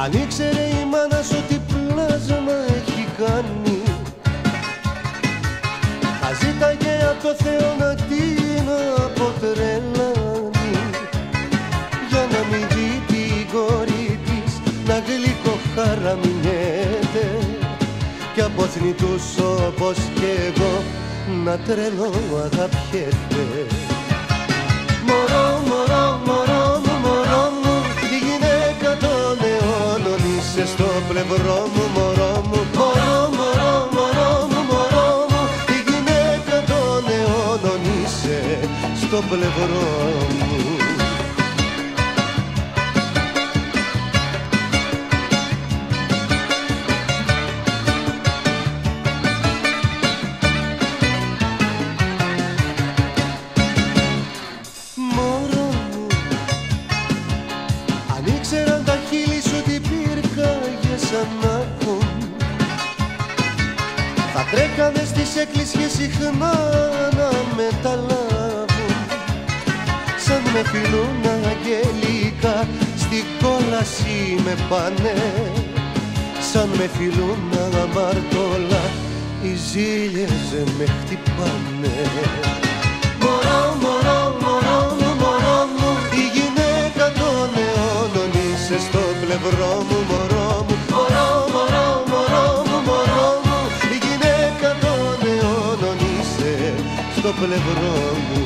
Αν ήξερε η μάνα σου τι πλάσμα έχει κάνει, θα ζήταγε απ' το Θεό να την αποτρελάνει, για να μην δει την κόρη της να γλυκοχαραμιέται κι από θνητούς όπως κι εγώ να τρελό αγαπιέται. Μωρό, μωρό, μωρό μου, μωρό μου, η γυναίκα των αιώνων είσαι στο πλευρό μου, μωρό μου. Μωρό, μωρό, μωρό μου, μωρό μου, η γυναίκα των αιώνων είσαι στο πλευρό μου. Τρέκανε στις εκκλησίες συχνά να μεταλάβουν, σαν με φιλούν αγγελικά στην κόλαση με πάνε, σαν με φιλούν αμαρτωλά οι ζήλιες με χτυπάνε. Μωρό, μωρό, μωρό μου, μωρό μου, η γυναίκα των αιώνων είσαι στο πλευρό μου, μωρό μου. Μωρό, μωρό, μωρό μου, μωρό μου, στο πλευρό μου.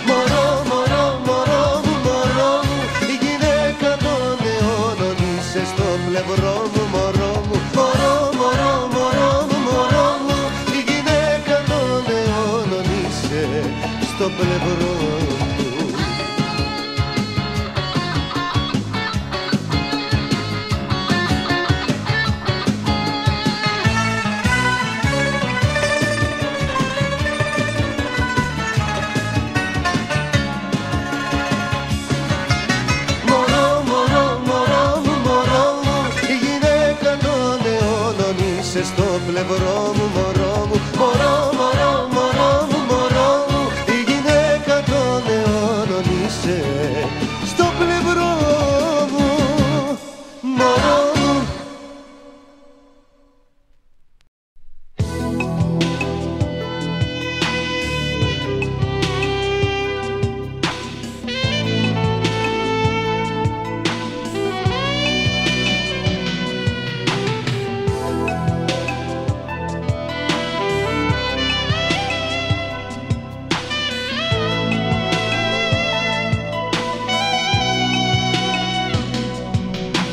Μωρό, μωρό, μωρό μου, μωρό μου, η γυναίκα των αιώνων είσαι στο πλευρό μου, μωρό μου. Μωρό, μωρό, μωρό μου, μωρό μου, η γυναίκα των αιώνων είσαι στο πλευρό μου. Στο πλευρό μου, μωρό μου. Μωρό, μωρό, μωρό μου, μωρό μου, η γυναίκα των αιώνων είσαι στο πλευρό μου, μωρό μου.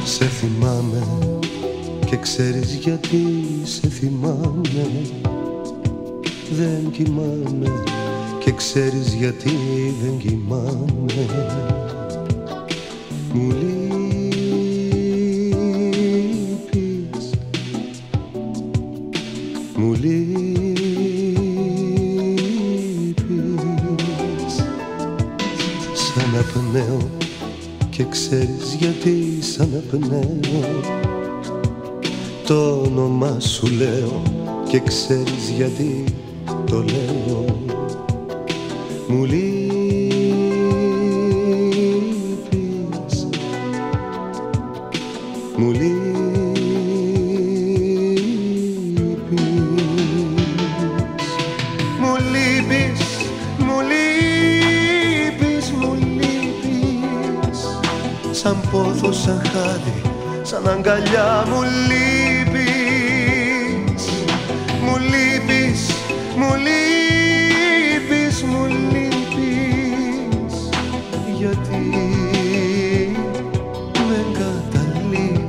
Σε θυμάμαι και ξέρεις γιατί σε θυμάμαι. Δεν κοιμάμαι και ξέρεις γιατί δεν κοιμάμαι. Μου λείπεις, μου λείπεις, σαν απνέω και ξέρεις γιατί σαν απνέω. Το όνομά σου λέω και ξέρεις γιατί το λέω. Μου λείπεις, μου λείπεις, μου λείπεις, μου λείπεις, μου λείπεις, σαν πόθο, σαν χάδι, σαν αγκαλιά. Μου λείπεις, μου λείπεις, μου λείπεις, μου λείπεις, γιατί με εγκαταλείπεις.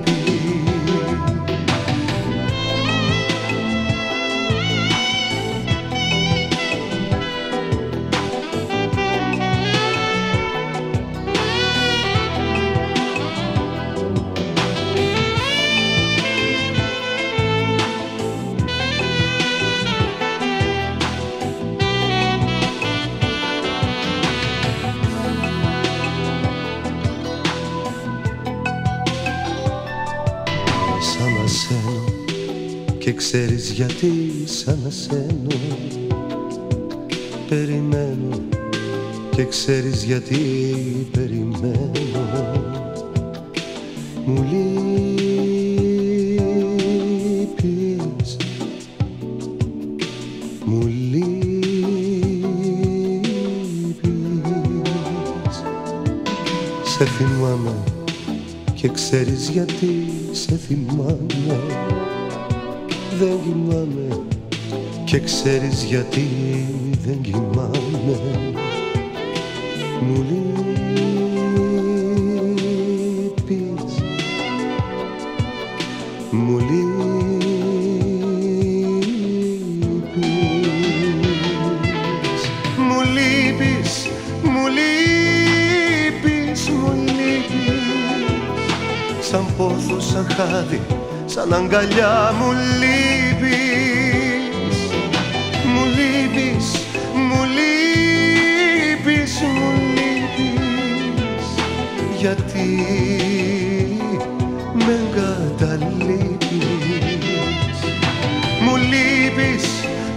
Και ξέρεις γιατί σαν εσένω περιμένω. Και ξέρεις γιατί περιμένω. Μου λείπεις, μου λείπεις. Σε θυμάμαι και ξέρεις γιατί σε θυμάμαι. Δεν κοιμάμαι και ξέρεις γιατί δεν κοιμάμαι. Μου λείπεις, μου λείπεις. Μου λείπεις, μου λείπεις, μου λείπεις. Σαν πόθο, σαν χάδι, σαν αγκαλιά μου λείπεις. Μου λείπεις, μου λείπεις, μου λείπεις. Γιατί με εγκαταλείπεις. Μου λείπεις,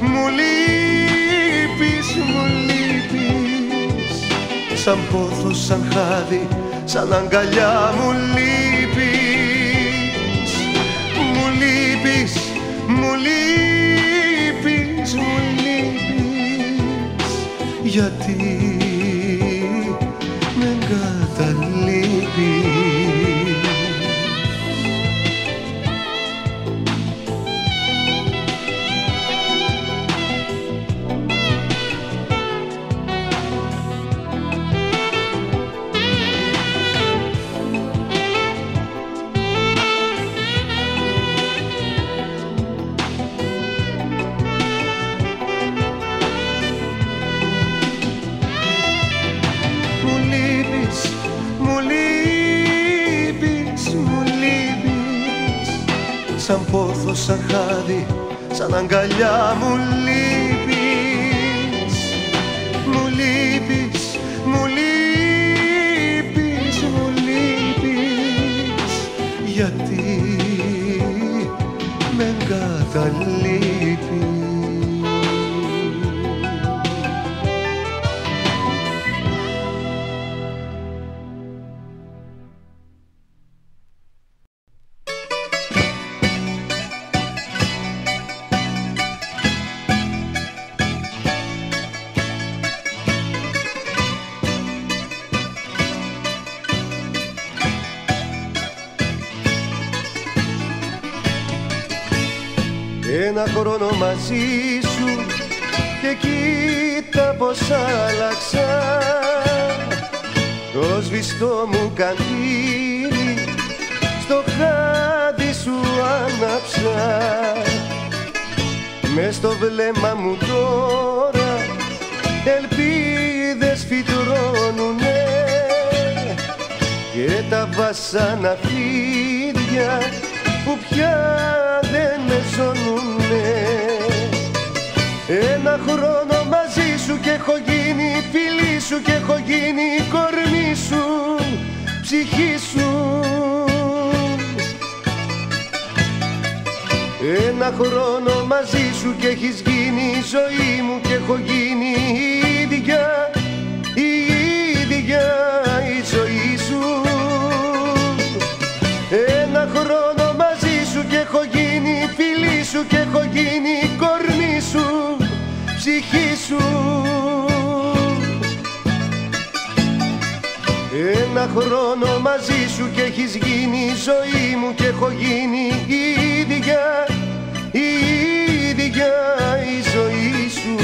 μου λείπεις, μου λείπεις. Σαν πόθο, σαν χάδι, σαν αγκαλιά μου λείπεις. Μου λείπεις, μου λείπεις, μου λείπεις. Γιατί με εγκαταλείπεις. Σαν πόθο, σαν χάδι, σαν αγκαλιά μου λείπεις. Μου λείπεις, μου λείπεις, μου λείπεις. Γιατί με εγκαταλείπεις. Ένα χρόνο μαζί σου και κοίτα πως άλλαξα. Το σβηστό μου καντήλι στο χάδι σου άναψα. Μες στο βλέμμα μου τώρα ελπίδες φυτρώνουνε και τα βάσανα φίδια που πια δεν με ζώνουνε. Ένα χρόνο μαζί σου και έχω γίνει φίλη σου και έχω γίνει κορμί σου, ψυχή σου. Ένα χρόνο μαζί σου και έχεις γίνει η ζωή μου και έχω γίνει η ίδια η ζωή σου. Ένα χρόνο μαζί σου και έχω γίνει φίλη σου και έχω γίνει κορμί σου, ψυχή σου. Ένα χρόνο μαζί σου και έχεις γίνει η ζωή μου και έχω γίνει η ίδια η ζωή σου.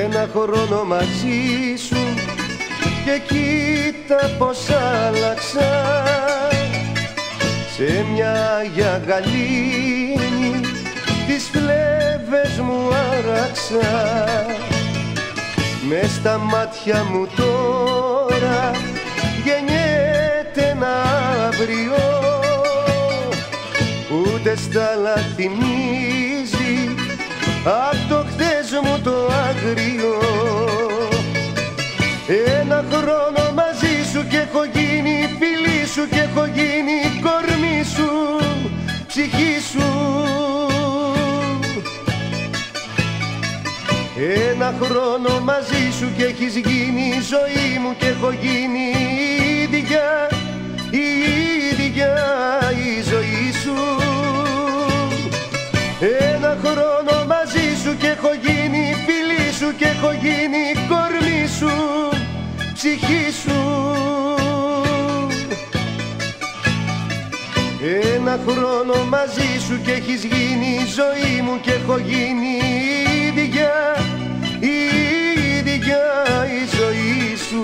Ένα χρόνο μαζί σου και κοίτα πως άλλαξα. Σε μια γυαλίνη τις φλέβες μου άραξα. Μες στα μάτια μου τώρα γεννιέται ένα αύριο ούτε στα άλλα θυμίζει απ' το χθες μου το άγριο. Ένα χρόνο μαζί σου κι έχω γίνει φίλη σου κι έχω γίνει κορμί σου, ψυχή σου. Ένα χρόνο μαζί σου κι έχεις γίνει η ζωή μου κι έχω γίνει η ίδια η ζωή σου. Ένα χρόνο μαζί σου κι έχω γίνει φίλη σου κι έχω γίνει κορμί σου, ψυχή σου. Ένα χρόνο μαζί σου κι έχεις γίνει η ζωή μου κι έχω γίνει η ίδια η ζωή σου.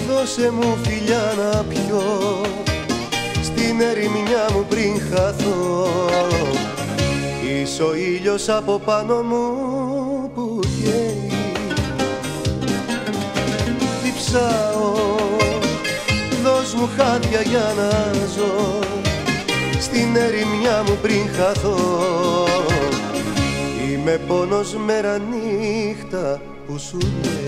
Δώσε μου φιλιά να πιω στην ερημιά μου πριν χαθώ. Είσαι ο ήλιος από πάνω μου που καίει. Διψάω, δώσ' μου χάδια για να ζω στην ερημιά μου πριν χαθώ. Είμαι πόνος μέρα νύχτα που σου λέει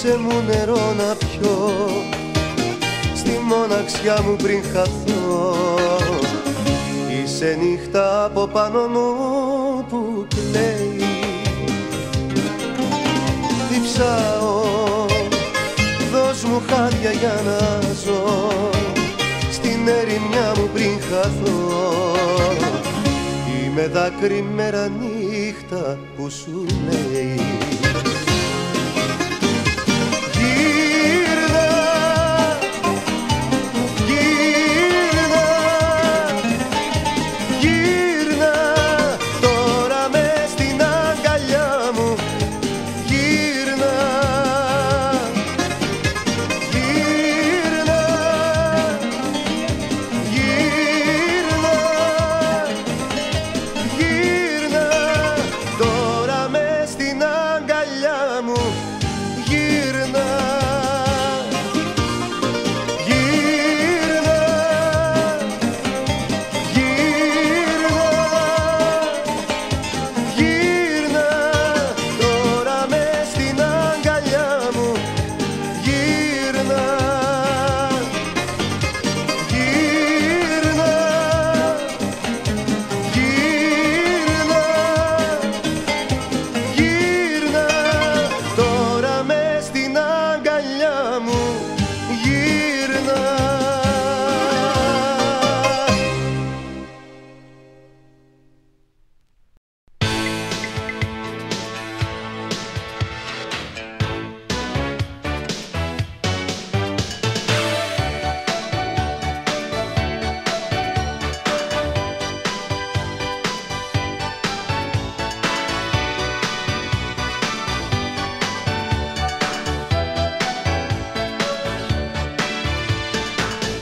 δώσε μου νερό να πιω στη μοναξιά μου πριν χαθώ. Είσαι νύχτα από πάνω μου που κλαίει. Διψάω, δώσ' μου χάδια για να ζω στην ερημιά μου πριν χαθώ. Είμαι δάκρυ μέρα νύχτα που σου λέει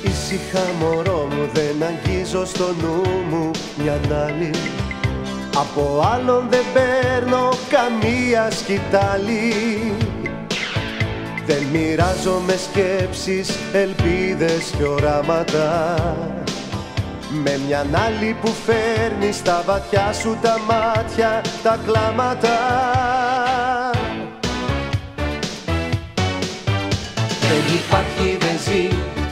Ήσυχα μωρό μου, δεν αγγίζω στο νου μου μια άλλη. Από άλλον δεν παίρνω καμία σκητάλη. Δεν μοιράζομαι σκέψεις, ελπίδες και οράματα με μιαν άλλη που φέρνει στα βαθιά σου τα μάτια τα κλάματα. Δεν υπάρχει, δεν ζει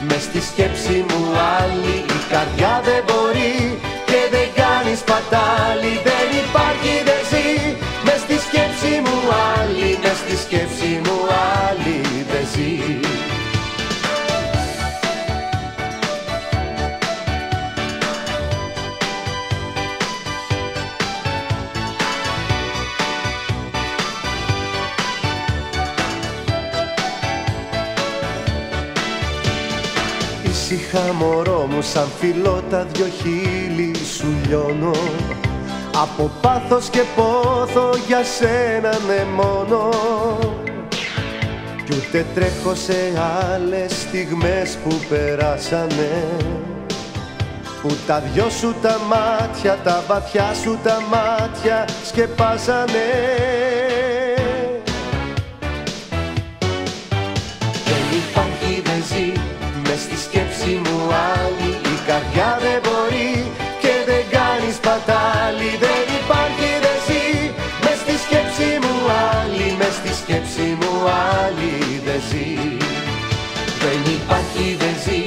μες στη σκέψη μου άλλη. Η καρδιά δεν μπορεί και δεν κάνει σπατάλη. Δεν υπάρχει, δεν ζει μες στη σκέψη μου άλλη. Μες στη σκέψη μου άλλη δεν ζει. Ήσυχα μωρό μου, σαν φιλό τα δυο χείλη σου λιώνω. Από πάθος και πόθο για σένα ναι μόνο. Κι ούτε τρέχω σε άλλες στιγμές που περάσανε, που τα δυο σου τα μάτια, τα βαθιά σου τα μάτια σκεπάσανε. Δεν υπάρχει, δεν ζει μες στη σκέψη μου άλλη. Η καρδιά δεν μπορεί και δεν κάνει σπατάλη. Δεν υπάρχει, δεν ζει μες στη σκέψη μου άλλη. Μες στη σκέψη μου άλλη δεν ζει. Δεν υπάρχει, δεν ζει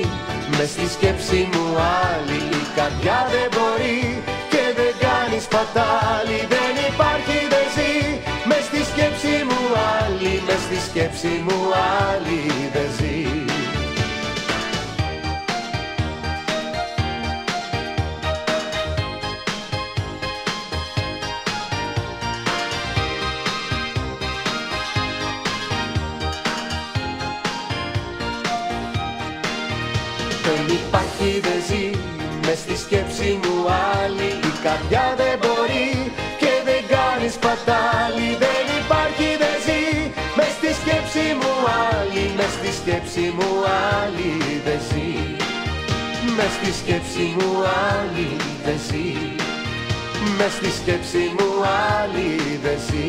μες στη σκέψη μου άλλη. Η καρδιά δεν μπορεί και δεν κάνει σπατάλη. Δεν υπάρχει, δεν ζει μες στη σκέψη μου άλλη. Μες στη σκέψη μου άλλη δεν ζει. Δεν υπάρχει, δεν ζει μες στη σκέψη μου άλλη. Η καρδιά δεν μπορεί και δεν κάνει σπατάλη. Δεν υπάρχει, δεν ζει μες στη σκέψη μου άλλη. Μες στη σκέψη μου άλλη δεν ζει. Μες στη σκέψη μου άλλη δεν ζει. Μες στη σκέψη μου άλλη δεν ζει.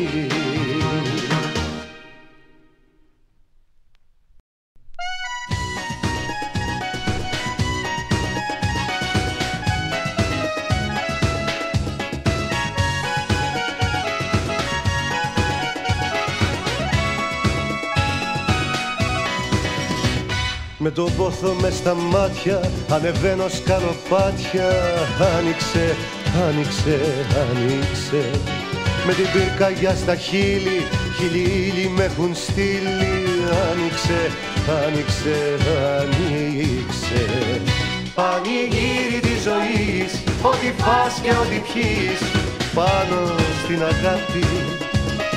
Με τον πόθο μες στα μάτια ανεβαίνω σκαλοπάτια. Άνοιξε, άνοιξε, άνοιξε. Με την πυρκαγιά στα χείλη, χείλη με έχουν στείλει. Άνοιξε, άνοιξε, άνοιξε. Πανηγύρι της ζωής, ό,τι φας και ό,τι πιείς, πάνω στην αγάπη.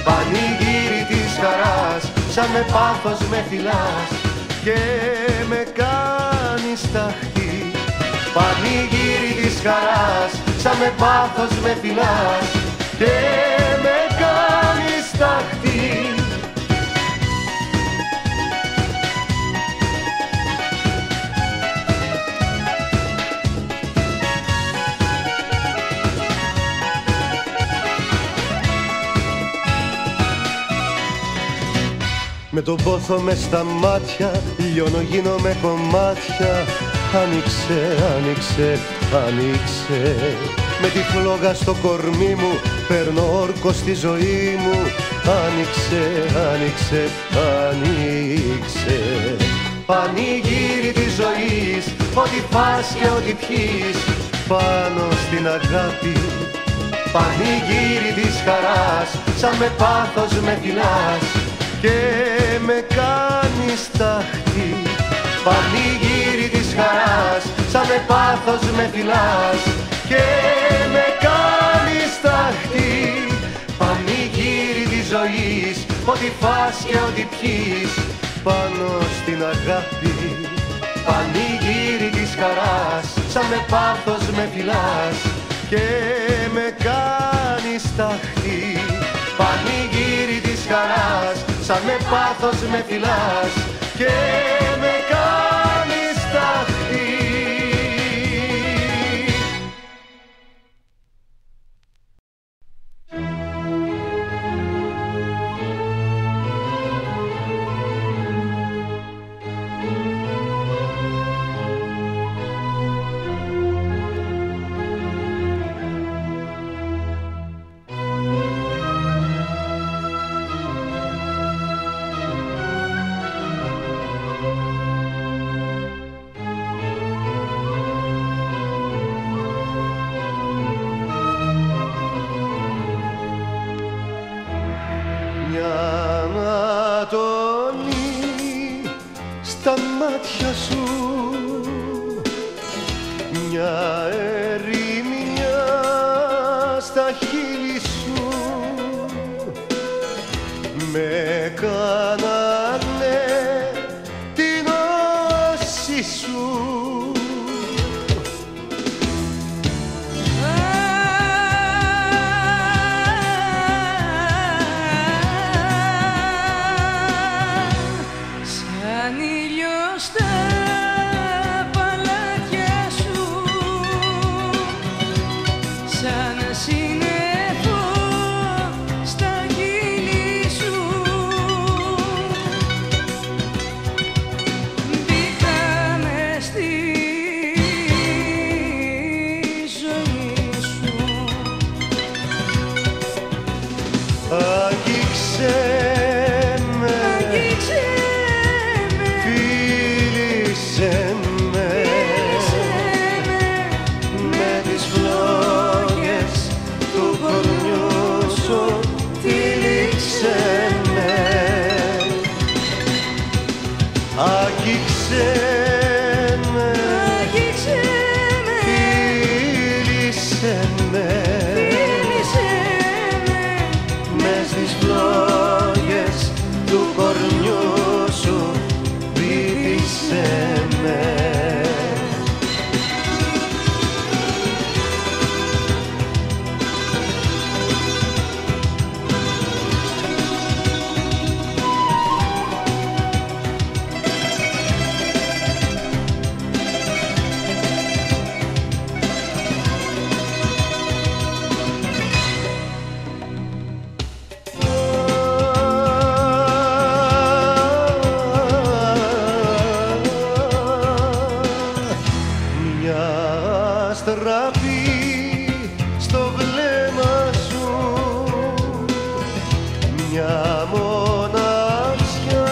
Πανηγύρι της χαράς, σαν με πάθος με φυλάς και με κάνεις ταχτή. Πανηγύρι της χαράς, σαν με πάθος με φυλάς και με κάνεις ταχτή. Με τον πόθο μες στα μάτια λιώνω, γίνομαι κομμάτια. Άνοιξε, άνοιξε, άνοιξε. Με τη φλόγα στο κορμί μου παίρνω όρκο στη ζωή μου. Άνοιξε, άνοιξε, άνοιξε. Πανηγύρι της ζωής, ό,τι φας και ό,τι πιείς, πάνω στην αγάπη. Πανηγύρι της χαράς, σαν με πάθος με φυλάς και με κάνεις ταχτή. Πανηγύρι της χαράς, σαν με πάθος με φυλάς και με κάνεις ταχτή. Πανηγύρι της ζωής, ό,τι φας και ό,τι πιείς, πάνω στην αγάπη. Πανηγύρι της χαράς, σαν με πάθος με φυλάς και με κάνεις ταχτή. Πανηγύρι της χαράς, σαν με πάθος με φυλάς και με κάνεις ταχτή. μια ερημιά στα χείλη σου με κάνανε την όση σου. Σαν ήλιος στα παλάτια σου, σαν σύννεφο στα χείλη σου, μπήκα μες στη ζωή σου. Αγγίξε με, φίλησε με, με τις φλόγες του κορμιού σου τυλίξε με. Αγγίξε με, φίλησε με, μες τις φλόγες του κορμιού σου πήδησε με. Μια στραβή στο βλέμμα σου, μια μοναξιά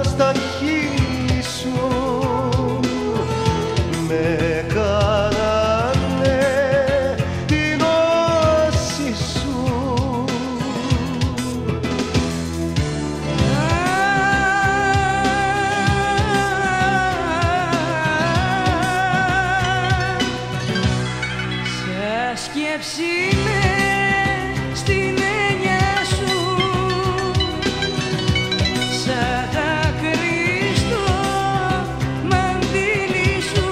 στα χείλη σου με κάνανε την όση σου. Σκέψη με στην έννοια σου, σαν δάκρυ στο μαντίλι σου,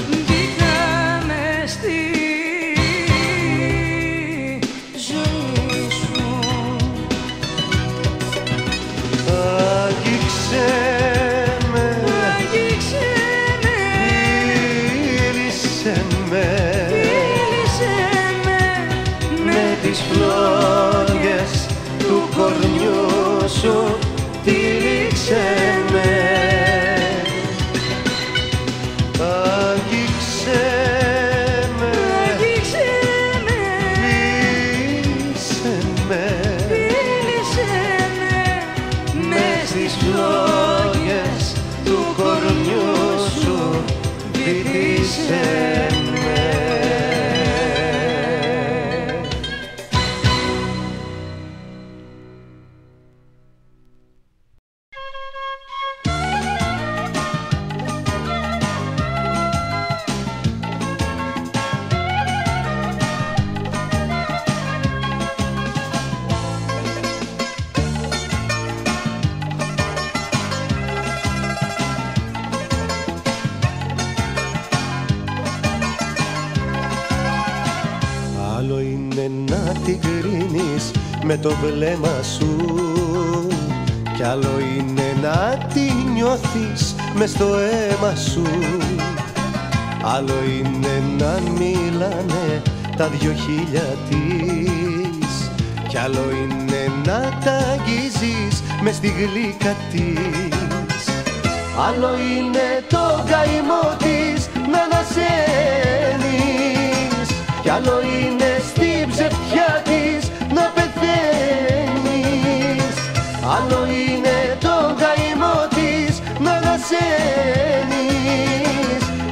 μπήκα μες στη ζωή σου. Αγγίξε με, με τις φλόγες του κορμιού σου τυλίξε με. Αγγίξε με, φίλησε με, μες τις φλόγες του κορμιού σου πήδησε με. Άλλο είναι να την κρίνεις με το βλέμμα σου κι άλλο είναι να την νιώθεις μες στο αίμα σου. Άλλο είναι να μιλάνε τα δυο χείλια της κι άλλο είναι να τα αγγίζεις μες στη γλύκα της. Άλλο είναι το καημό της να ανασένεις κι άλλο είναι στην ψευτιά της να πεθαίνεις. Άλλο είναι το καημό της να ανασένεις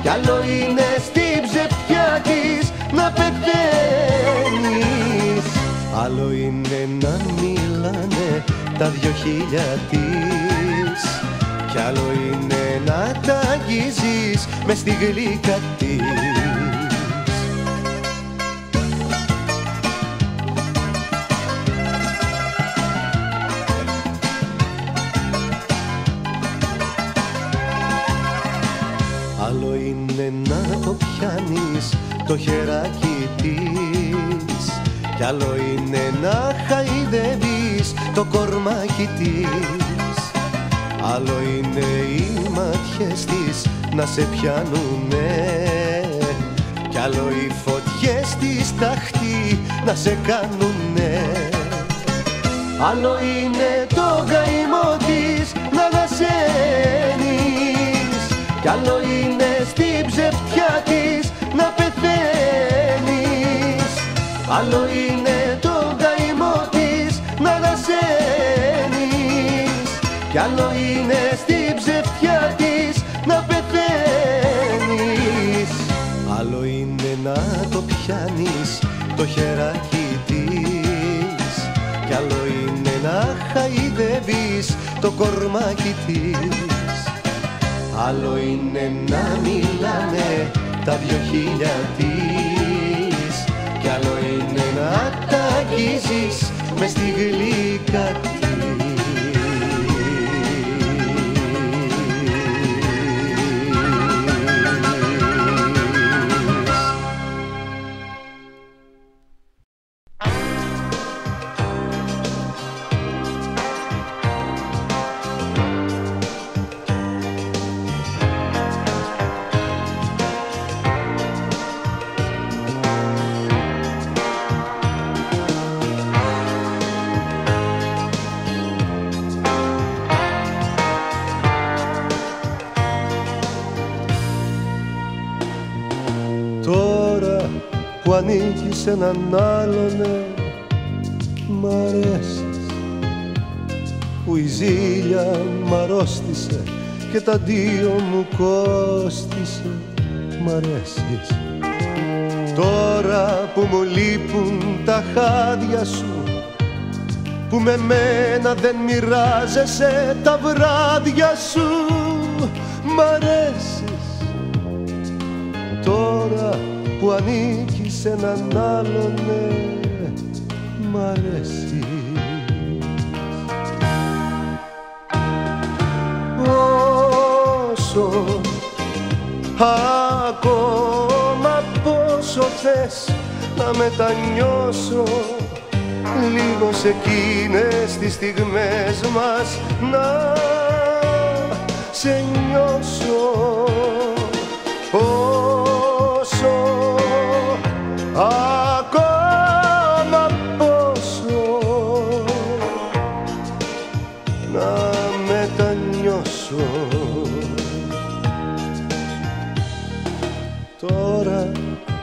κι άλλο είναι στην ψευτιά της να πεθαίνεις. Άλλο είναι να μιλάνε τα δυο χείλια της κι άλλο είναι μες στη γλύκα της. Άλλο είναι να το πιάνεις το χεράκι της, κι άλλο είναι να χαϊδεύεις το κορμάκι της. Άλλο είναι οι ματιές της να σε πιάνουνε, κι άλλο οι φωτιές της ταχτή να σε κάνουνε. Άλλο είναι το καημό της να ανασένεις, κι άλλο είναι στην ψευτιά της να πεθαίνεις. Άλλο είναι το καημό της να ανασένεις, κι άλλο είναι στην ψευτιά της να πεθαίνεις. Άλλο είναι να το πιάνεις το χεράκι της, κι άλλο είναι να χαϊδεύεις το κορμάκι της. Άλλο είναι να μιλάνε τα δυο χείλια της, κι άλλο είναι να τα αγγίζεις μες στη γλύκα της. Τώρα που ανήκεις σε έναν άλλον, μ' αρέσεις, που η ζήλια μ' αρρώστησε και τα δύο μου κόστισε, μ' αρέσεις. Τώρα που μου λείπουν τα χάδια σου, που με μένα δεν μοιράζεσαι τα βράδια σου, μ' αρέσεις. Τώρα που ανήκεις σε έναν άλλον, μ' αρέσει. Πόσο, ακόμα πόσο θες να μετανιώσω, λίγο σε εκείνες τις στιγμές μας να σε νιώσω. Πόσο, ακόμα πόσο να μετανιώσω. Τώρα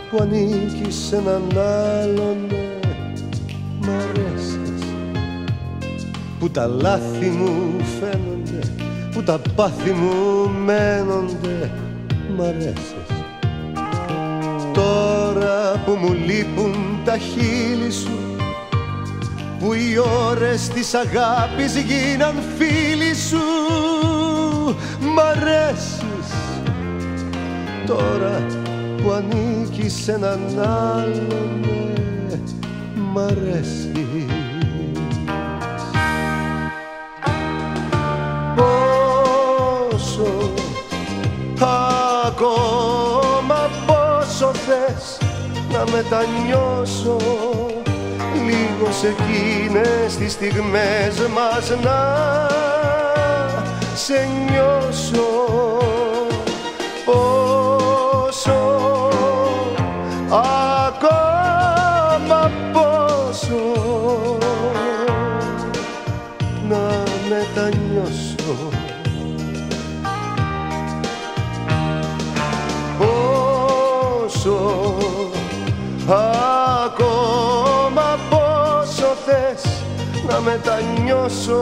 που ανήκεις σε έναν άλλον, μ' αρέσεις, που τα λάθη μου φαίνονται, που τα πάθη μου μένονται, μ' αρέσεις. Τώρα που μου λείπουν τα χείλη σου, που οι ώρες της αγάπης γίναν φίλοι σου, μ' αρέσεις. Τώρα που ανήκεις σε έναν άλλον, μ' αρέσεις. Πόσο, ακόμα πόσο θες να μετανιώσω, λίγο σε εκείνες τις στιγμές μας να σε νιώσω. Πόσο, ακόμα πόσο να μετανιώσω. Πόσο, ακόμα πόσο θες να μετανιώσω,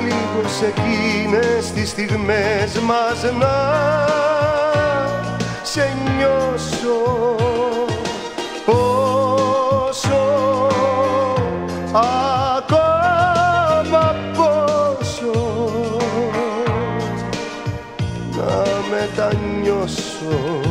λίγο σε εκείνες τις στιγμές μας να σε νιώσω. Πόσο, ακόμα πόσο να με μετανιώσω.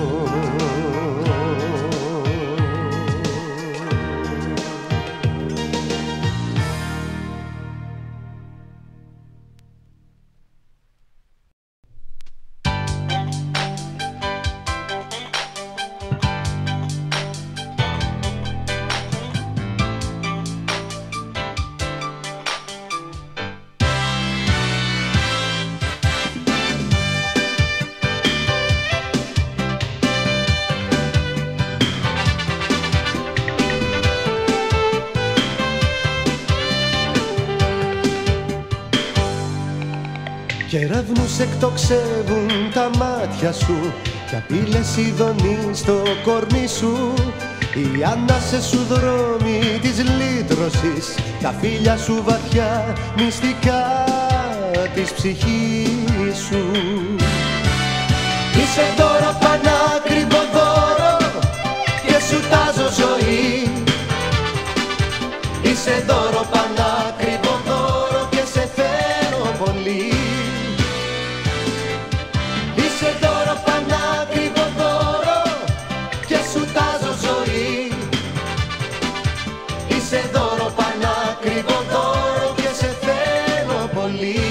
Κεραυνούς εκτοξεύουν τα μάτια σου κι απειλές ειδονεί στο κορμί σου. Οι ανάσες σου δρόμοι της λύτρωσης, τα φίλια σου βαθιά μυστικά της ψυχής σου. Είσαι δώρο, πανάκριβο δώρο και σου τάζω ζωή. Είσαι δώρο, πανάκριβο δώρο και σε θέλω πολύ. Είσαι δώρο, πανάκριβο δώρο και σου τάζω ζωή. Είσαι δώρο, πανάκριβο δώρο και σε θέλω πολύ.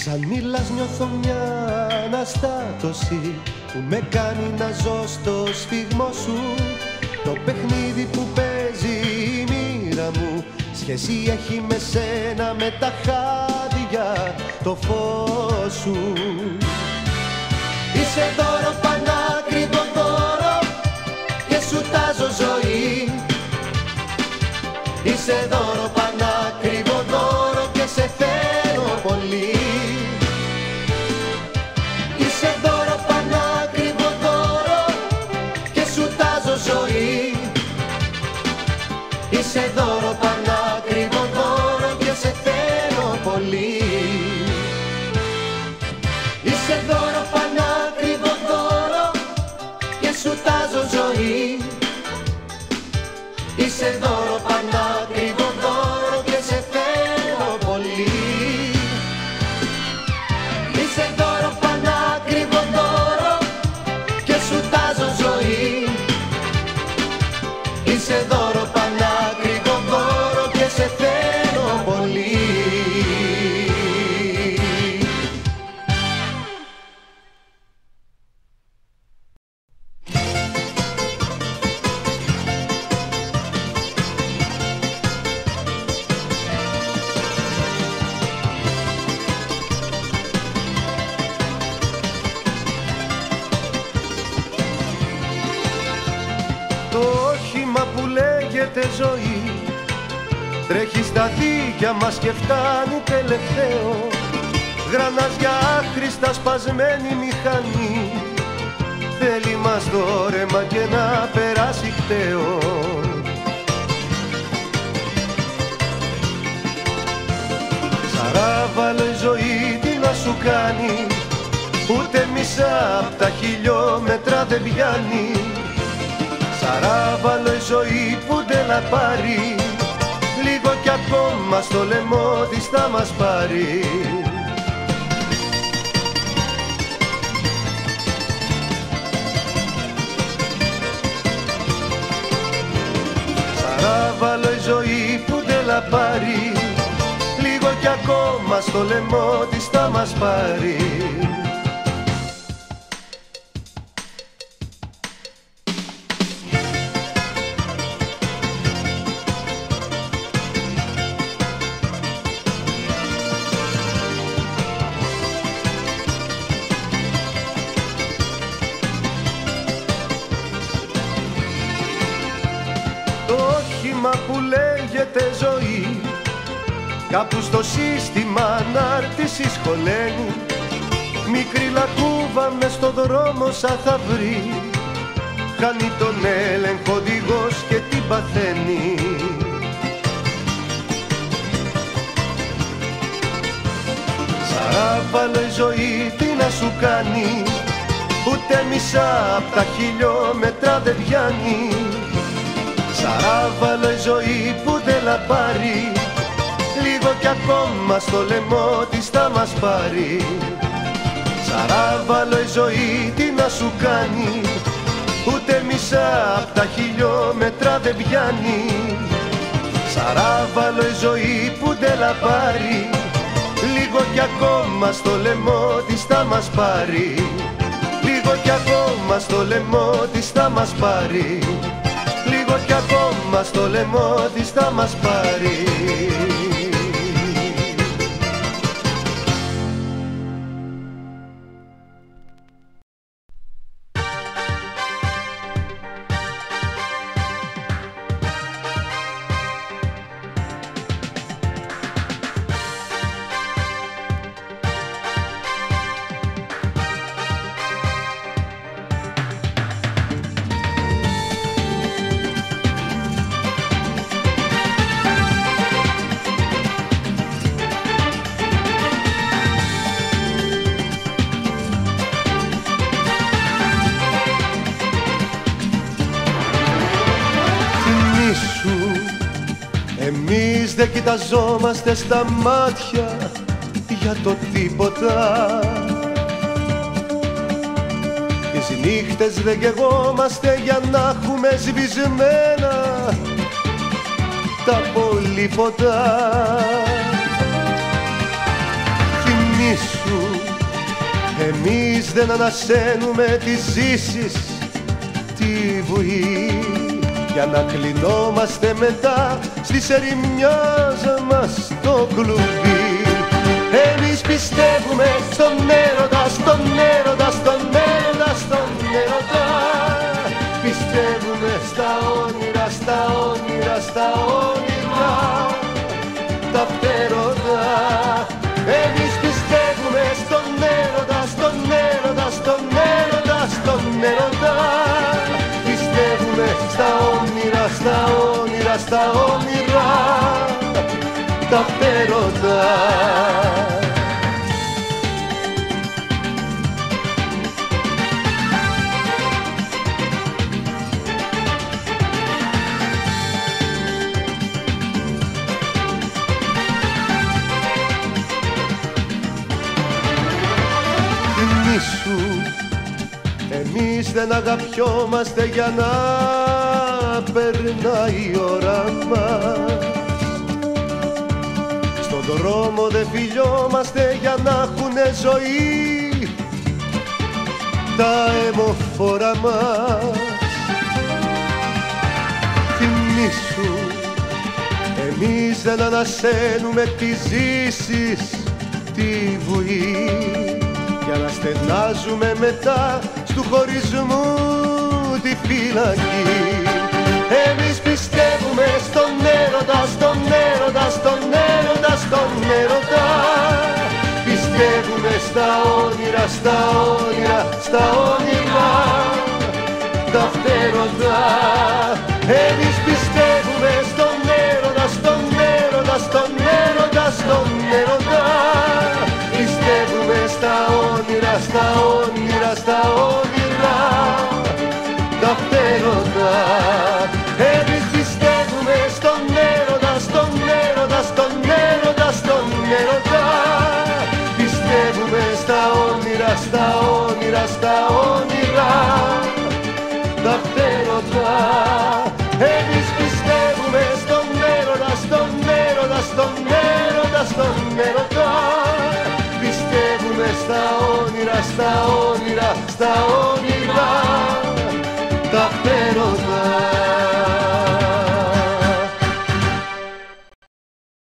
Σαν μιλάς νιώθω μια αναστάτωση που με κάνει να ζω στο σφιγμό σου. Το παιχνίδι που παίζει η μοίρα μου σχέση έχει με σένα, με τα χάδια, το φως σου. Είσαι δώρο, πανάκριβο δώρο και σου τάζω ζωή. Είσαι δώρο, πανάκριβο δώρο και σε θέλω πολύ. Είσαι δώρο, πανάκριβο δώρο και σου τάζω ζωή. Είσαι δώρο, πανάκριβο δώρο και σε θέλω πολύ. Είσαι δώρο, πανάκριβο δώρο και σου τάζω ζωή. Είσαι δώρο, πανάκριβο δώρο και σε θέλω πολύ. Είσαι δώρο, πανάκριβο δώρο και σου τάζω ζωή. Είσαι δώρο, πανάκριβο δώρο και σε θέλω πολύ. Ζωή τρέχει στα δίκια μας και φτάνει τελευταίο. Γρανάζια άχρηστα σπασμένη μηχανή, θέλει μας το ρέμα και να περάσει χταίο. Σαράβαλο η ζωή τι να σου κάνει, ούτε μισά απ' τα χιλιόμετρα δεν πιάνει. Σαράβαλο η ζωή που δεν la πάρει, λίγο κι ακόμα στο λαιμό της θα μας πάρει. Σαράβαλο η ζωή που δεν la πάρει, λίγο κι ακόμα στο λαιμό της θα μας πάρει. Που λέγεται ζωή, κάπου στο σύστημα ανάρτηση σχολαίνει. Μικρή λακκούβα μες στο δρόμο σαν θα βρει, χάνει τον έλεγχο οδηγός και την παθαίνει. Σαράβαλο η ζωή τι να σου κάνει, ούτε μισά απ' τα χιλιόμετρα δεν πιάνει. Σαράβαλο η ζωή που δεν λαπάρει, λίγο κι ακόμα στο λαιμό της θα μας πάρει. Σαράβαλο η ζωή τι να σου κάνει, ούτε μισά απ' τα χιλιόμετρα δεν πιάνει. Σαράβαλο η ζωή που δεν λαπάρει, λίγο κι ακόμα στο λαιμό της θα μας πάρει. Λίγο κι ακόμα στο λαιμό της θα μας πάρει. Λίγο κι ακόμα στο λαιμό της θα μας πάρει. Εμείς δεν κοιταζόμαστε στα μάτια για το τίποτα. Τις νύχτες δεν καιγόμαστε για να έχουμε σβησμένα τα πολύποτα. Θυμήσου, εμείς δεν ανασένουμε τις ζήσεις τη βουή, για να κλεινόμαστε μετά στις ερημιάς μας το κλουβί. Εμείς πιστεύουμε στον έρωτα, στον έρωτα, στον έρωτα, στον έρωτα. Πιστεύουμε στα όνειρα, στα όνειρα, στα όνειρα τα φτερωτά. Εμείς πιστεύουμε στον έρωτα, στον έρωτα, στον έρωτα, στον έρωτα. Πιστεύουμε στα όνειρα, στα όνειρα, στα όνειρα τα φτερωτά. Θυμήσου, εμείς δεν αγαπιόμαστε για να περνάει η ώρα μας. Στον δρόμο δεν φιλιόμαστε για να έχουνε ζωή τα αιμοφόρα μας. Θυμήσου, εμείς δεν ανασένουμε τις ζήσεις τη βουή, για να στενάζουμε μετά στου χωρισμού τη φυλακή. Εμείς πιστεύουμε στον έρωτα, στον έρωτα, στον έρωτα, στον έρωτα. Πιστεύουμε στα όνειρα, στα όνειρα, στα όνειρα τα φτερωτά. Εμείς πιστεύουμε στον έρωτα, στον έρωτα, στον έρωτα, στον έρωτα. Πιστεύουμε στα όνειρα, στα όνειρα, στα όνειρα τα φτερωτά. Εμείς πιστεύουμε στον έρωτα, στον έρωτα, στον έρωτα, στον έρωτα. Πιστεύουμε στα όνειρα, στα όνειρα, στα όνειρα τα φτερωτά. Εμείς πιστεύουμε στον έρωτα, στον έρωτα, στον έρωτα, στον έρωτα. Πιστεύουμε στα όνειρα, στα όνειρα, στα όνειρα τα φτερωτά.